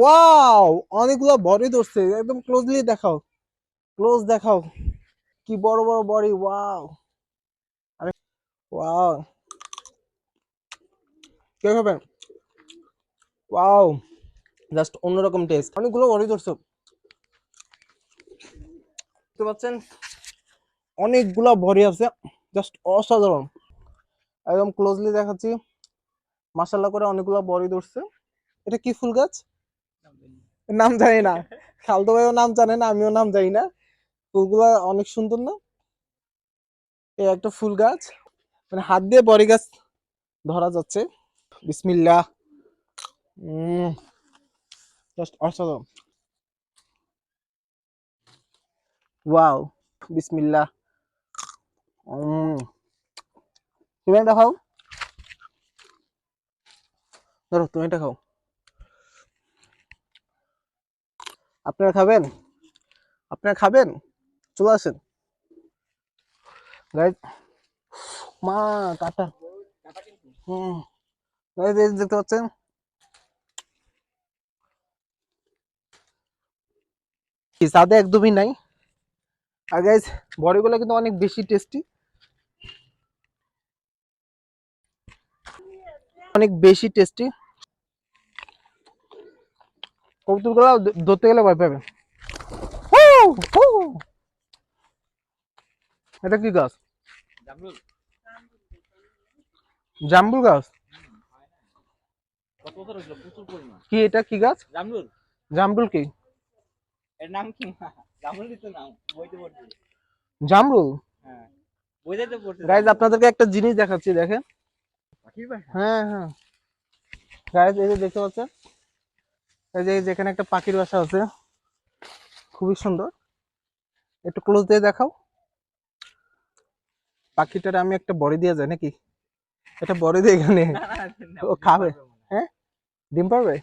Wow, অনেকগুলো body ধরছে, একদম ক্লোজলি দেখাও, ক্লোজ দেখাও, কি বড় বড় বডি, ওয়াও। আরে ওয়াও, কে খাবেন? ওয়াও, জাস্ট অন্যরকম টেস্ট, অনেকগুলো বডি ধরছে, বুঝতে পারছেন? অনেকগুলা বডি আছে, জাস্ট অসাধারণ। একদম ক্লোজলি দেখাচ্ছি, মাশাআল্লাহ করে অনেকগুলা বডি ধরছে। এটা কি ফুল গাছ? নাম জানি না, খালতো ভাইও নাম জানে না, আমিও নাম জানি না। ফুলগুলা অনেক সুন্দর না? এই একটা ফুল গাছ, মানে হাত দিয়ে বড়ি গাছ ধরা যাচ্ছে। বিসমিল্লাহ। জাস্ট অসাধারণ, ওয়াও। বিসমিল্লাহ। উম তুমি এটা খাও, ধরো তুমি এটা খাও। আপনারা খাবেন? আপনারা খাবেন? চলে আসেন গাইজ। মা, কাটা। হুম, গাইজ এই যে দেখতে পাচ্ছেন, কি স্বাদে একদমই নাই। আর গাইজ বড়িগুলো কিন্তু অনেক বেশি টেস্টি, অনেক বেশি টেস্টি। কবুতরগুলো ধরতে গেলে ভয় পাবে। হু, হু। এটা কি গাছ? জাম্বুর গাছ? কি এটা কি গাছ? জামরুল কি? জামরুল। গাইজ আপনাদেরকে একটা জিনিস দেখাচ্ছি, দেখেন। হ্যাঁ হ্যাঁ গাইজ, এই যে দেখতে পাচ্ছেন, এই যে যেখানে একটা পাখির বাসা আছে, খুবই সুন্দর। একটু ক্লোজ দিয়ে দেখাও। পাখিটার আমি একটা বড়ি দিয়ে যাই নাকি? এটা বড়ি দিয়ে এখানে ও খাবে? হ্যাঁ, ডিম পারবে।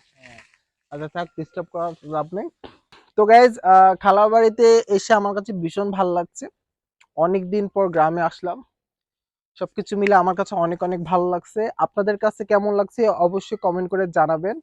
আচ্ছা থাক, ডিস্টার্ব করার লাভ নেই। তো গাইজ, খালা বাড়িতে এসে আমার কাছে ভীষণ ভালো লাগছে। অনেকদিন পর গ্রামে আসলাম, সবকিছু মিলে আমার কাছে অনেক অনেক ভালো লাগছে। আপনাদের কাছে কেমন লাগছে অবশ্যই কমেন্ট করে জানাবেন।